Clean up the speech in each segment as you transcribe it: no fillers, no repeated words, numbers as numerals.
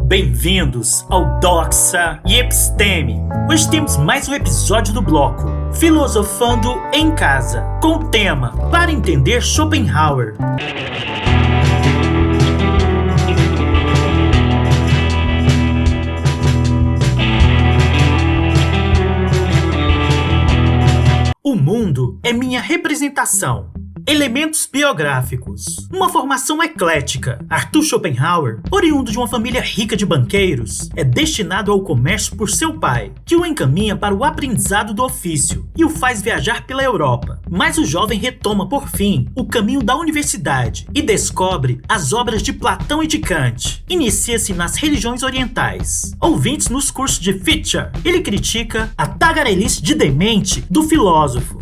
Bem-vindos ao Doxa e Episteme. Hoje temos mais um episódio do bloco Filosofando em Casa, com o tema Para Entender Schopenhauer. O mundo é minha representação. Elementos biográficos. Uma formação eclética. Arthur Schopenhauer, oriundo de uma família rica de banqueiros, é destinado ao comércio por seu pai, que o encaminha para o aprendizado do ofício e o faz viajar pela Europa. Mas o jovem retoma, por fim, o caminho da universidade e descobre as obras de Platão e de Kant. Inicia-se nas religiões orientais. Ouvintes nos cursos de Fichte, ele critica a tagarelice de demente do filósofo.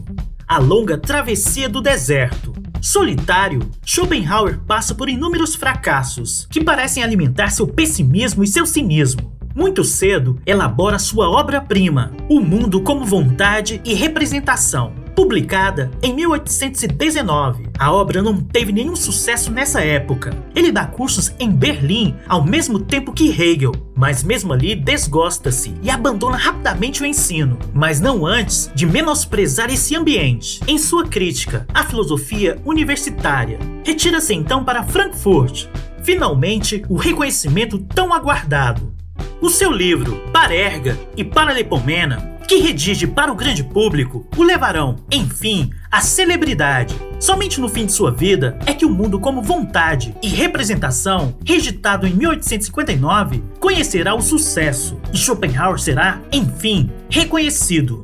A longa travessia do deserto. Solitário, Schopenhauer passa por inúmeros fracassos que parecem alimentar seu pessimismo e seu cinismo. Muito cedo, elabora sua obra-prima, O Mundo como Vontade e Representação, publicada em 1819. A obra não teve nenhum sucesso nessa época. Ele dá cursos em Berlim ao mesmo tempo que Hegel, mas mesmo ali desgosta-se e abandona rapidamente o ensino, mas não antes de menosprezar esse ambiente. Em sua crítica à filosofia universitária, retira-se então para Frankfurt. Finalmente, o reconhecimento tão aguardado. O seu livro Parerga e Paralepomena, que redige para o grande público, o levarão, enfim, à celebridade. Somente no fim de sua vida é que O Mundo como Vontade e Representação, reeditado em 1859, conhecerá o sucesso e Schopenhauer será, enfim, reconhecido.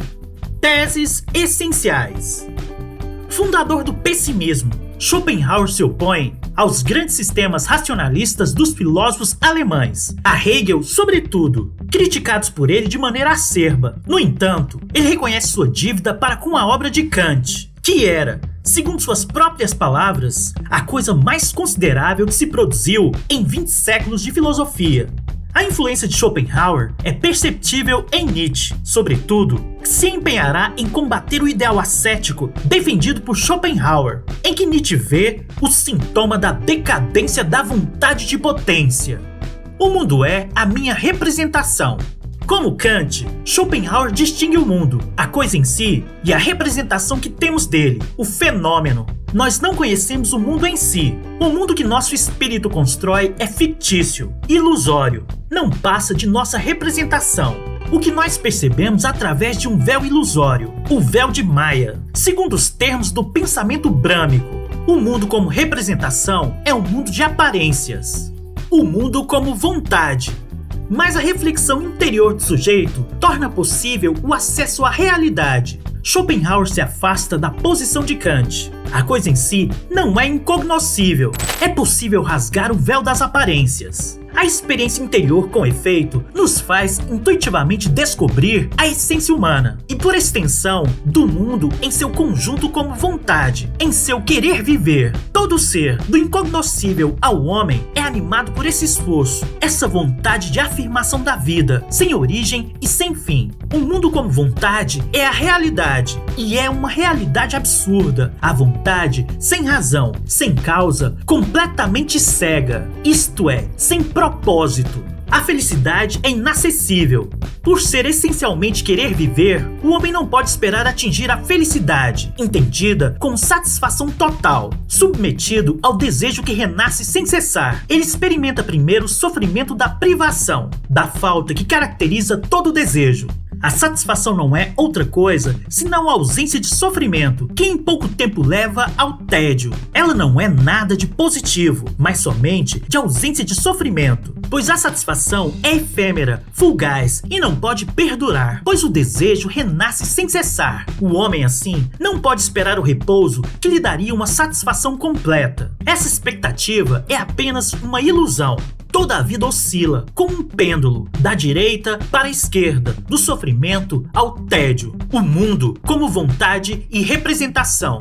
Teses essenciais. Fundador do pessimismo, Schopenhauer se opõe aos grandes sistemas racionalistas dos filósofos alemães, a Hegel sobretudo, criticados por ele de maneira acerba. No entanto, ele reconhece sua dívida para com a obra de Kant, que era, segundo suas próprias palavras, a coisa mais considerável que se produziu em 20 séculos de filosofia. A influência de Schopenhauer é perceptível em Nietzsche, sobretudo, que se empenhará em combater o ideal ascético defendido por Schopenhauer, em que Nietzsche vê o sintoma da decadência da vontade de potência. O mundo é a minha representação. Como Kant, Schopenhauer distingue o mundo, a coisa em si e a representação que temos dele, o fenômeno. Nós não conhecemos o mundo em si. O mundo que nosso espírito constrói é fictício, ilusório, não passa de nossa representação. O que nós percebemos através de um véu ilusório, o véu de Maia, segundo os termos do pensamento brâmico. O mundo como representação é um mundo de aparências. O mundo como vontade. Mas a reflexão interior do sujeito torna possível o acesso à realidade. Schopenhauer se afasta da posição de Kant. A coisa em si não é incognoscível. É possível rasgar o véu das aparências. A experiência interior, com efeito, nos faz intuitivamente descobrir a essência humana e, por extensão, do mundo em seu conjunto como vontade, em seu querer viver. Todo ser, do incognoscível ao homem, é animado por esse esforço, essa vontade de afirmação da vida, sem origem e sem fim. O mundo como vontade é a realidade, e é uma realidade absurda, a vontade sem razão, sem causa, completamente cega, isto é, sem propósito. A felicidade é inacessível. Por ser essencialmente querer viver, o homem não pode esperar atingir a felicidade, entendida como satisfação total. Submetido ao desejo que renasce sem cessar, ele experimenta primeiro o sofrimento da privação, da falta que caracteriza todo desejo. A satisfação não é outra coisa senão a ausência de sofrimento, que em pouco tempo leva ao tédio. Ela não é nada de positivo, mas somente de ausência de sofrimento, pois a satisfação é efêmera, fugaz e não pode perdurar, pois o desejo renasce sem cessar. O homem, assim, não pode esperar o repouso que lhe daria uma satisfação completa. Essa expectativa é apenas uma ilusão. Toda a vida oscila, como um pêndulo, da direita para a esquerda, do sofrimento ao tédio. O mundo como vontade e representação.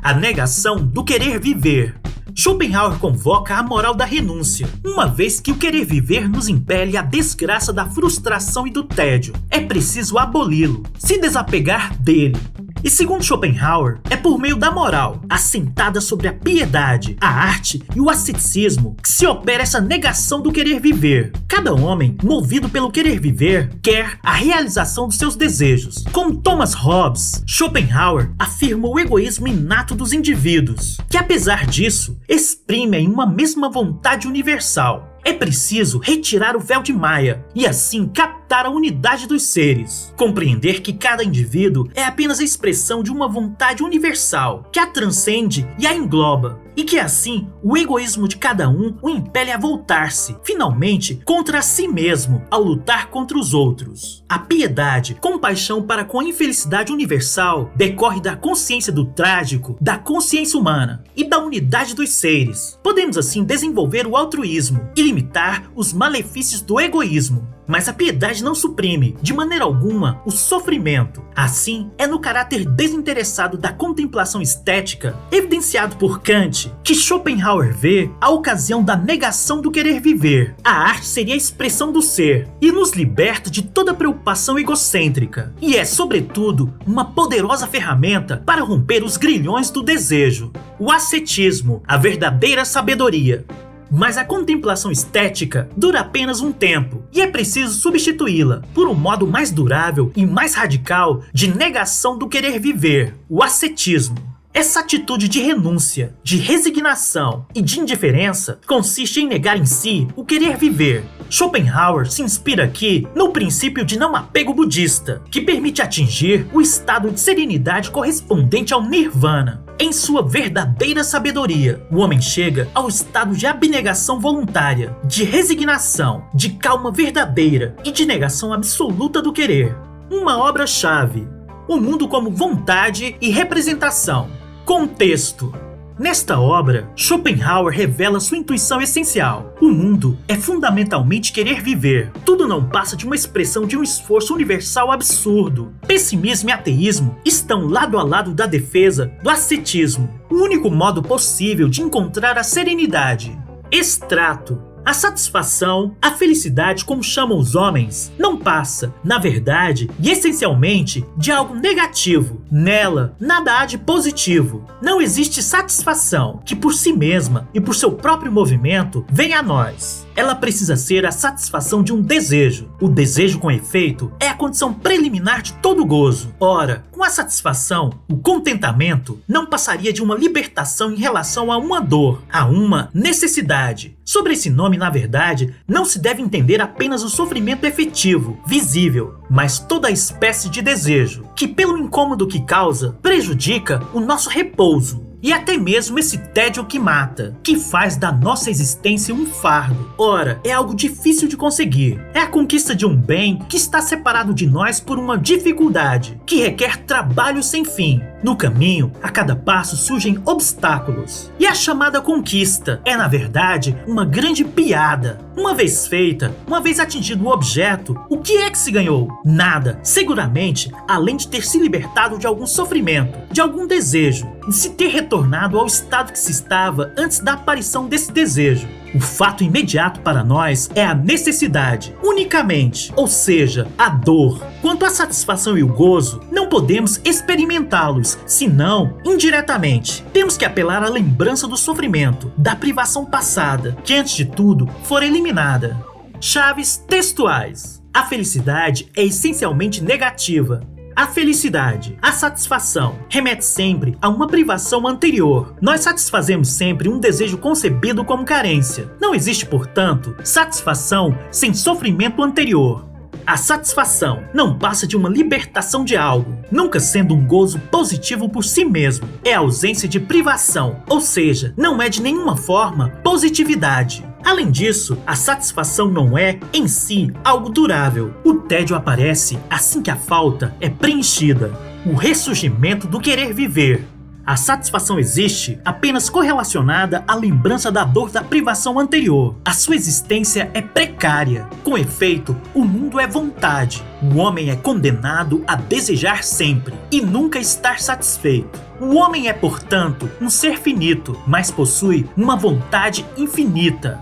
A negação do querer viver. Schopenhauer convoca a moral da renúncia, uma vez que o querer viver nos impele à desgraça da frustração e do tédio. É preciso aboli-lo, se desapegar dele. E segundo Schopenhauer, é por meio da moral, assentada sobre a piedade, a arte e o asceticismo, que se opera essa negação do querer viver. Cada homem, movido pelo querer viver, quer a realização dos seus desejos. Como Thomas Hobbes, Schopenhauer afirma o egoísmo inato dos indivíduos, que apesar disso, exprimem uma mesma vontade universal. É preciso retirar o véu de Maia e assim captar a unidade dos seres. Compreender que cada indivíduo é apenas a expressão de uma vontade universal que a transcende e a engloba. E que assim o egoísmo de cada um o impele a voltar-se, finalmente, contra si mesmo ao lutar contra os outros. A piedade, compaixão para com a infelicidade universal, decorre da consciência do trágico, da consciência humana e da unidade dos seres. Podemos assim desenvolver o altruísmo e limitar os malefícios do egoísmo. Mas a piedade não suprime, de maneira alguma, o sofrimento. Assim, é no caráter desinteressado da contemplação estética, evidenciado por Kant, que Schopenhauer vê a ocasião da negação do querer viver. A arte seria a expressão do ser, e nos liberta de toda preocupação egocêntrica. E é, sobretudo, uma poderosa ferramenta para romper os grilhões do desejo. O ascetismo, a verdadeira sabedoria. Mas a contemplação estética dura apenas um tempo e é preciso substituí-la por um modo mais durável e mais radical de negação do querer viver, o ascetismo. Essa atitude de renúncia, de resignação e de indiferença consiste em negar em si o querer viver. Schopenhauer se inspira aqui no princípio de não apego budista, que permite atingir o estado de serenidade correspondente ao nirvana. Em sua verdadeira sabedoria, o homem chega ao estado de abnegação voluntária, de resignação, de calma verdadeira e de negação absoluta do querer. Uma obra-chave. O mundo como vontade e representação. Contexto. Nesta obra, Schopenhauer revela sua intuição essencial. O mundo é fundamentalmente querer viver. Tudo não passa de uma expressão de um esforço universal absurdo. Pessimismo e ateísmo estão lado a lado da defesa do ascetismo, o único modo possível de encontrar a serenidade. Extrato. A satisfação, a felicidade, como chamam os homens, não passa, na verdade e essencialmente, de algo negativo. Nela, nada há de positivo. Não existe satisfação que por si mesma e por seu próprio movimento venha a nós. Ela precisa ser a satisfação de um desejo. O desejo, com efeito, é a condição preliminar de todo gozo. Ora, com a satisfação, o contentamento não passaria de uma libertação em relação a uma dor, a uma necessidade. Sobre esse nome, na verdade, não se deve entender apenas o sofrimento efetivo, visível, mas toda a espécie de desejo, que pelo incômodo que causa, prejudica o nosso repouso. E até mesmo esse tédio que mata, que faz da nossa existência um fardo. Ora, é algo difícil de conseguir. É a conquista de um bem que está separado de nós por uma dificuldade, que requer trabalho sem fim. No caminho, a cada passo surgem obstáculos. E a chamada conquista é, na verdade, uma grande piada. Uma vez feita, uma vez atingido o objeto, o que é que se ganhou? Nada, seguramente, além de ter se libertado de algum sofrimento, de algum desejo, de se ter retornado ao estado que se estava antes da aparição desse desejo. O fato imediato para nós é a necessidade, unicamente, ou seja, a dor. Quanto à satisfação e o gozo, não podemos experimentá-los, senão indiretamente. Temos que apelar à lembrança do sofrimento, da privação passada, que antes de tudo for eliminada. Chaves textuais. A felicidade é essencialmente negativa. A felicidade, a satisfação, remete sempre a uma privação anterior. Nós satisfazemos sempre um desejo concebido como carência. Não existe, portanto, satisfação sem sofrimento anterior. A satisfação não passa de uma libertação de algo, nunca sendo um gozo positivo por si mesmo. É a ausência de privação, ou seja, não é de nenhuma forma positividade. Além disso, a satisfação não é, em si, algo durável. O tédio aparece assim que a falta é preenchida. O ressurgimento do querer viver. A satisfação existe apenas correlacionada à lembrança da dor da privação anterior. A sua existência é precária. Com efeito, o mundo é vontade. O homem é condenado a desejar sempre e nunca estar satisfeito. O homem é, portanto, um ser finito, mas possui uma vontade infinita.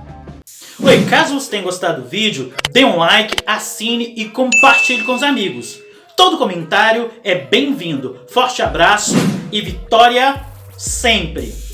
Oi, caso você tenha gostado do vídeo, dê um like, assine e compartilhe com os amigos. Todo comentário é bem-vindo. Forte abraço e vitória sempre!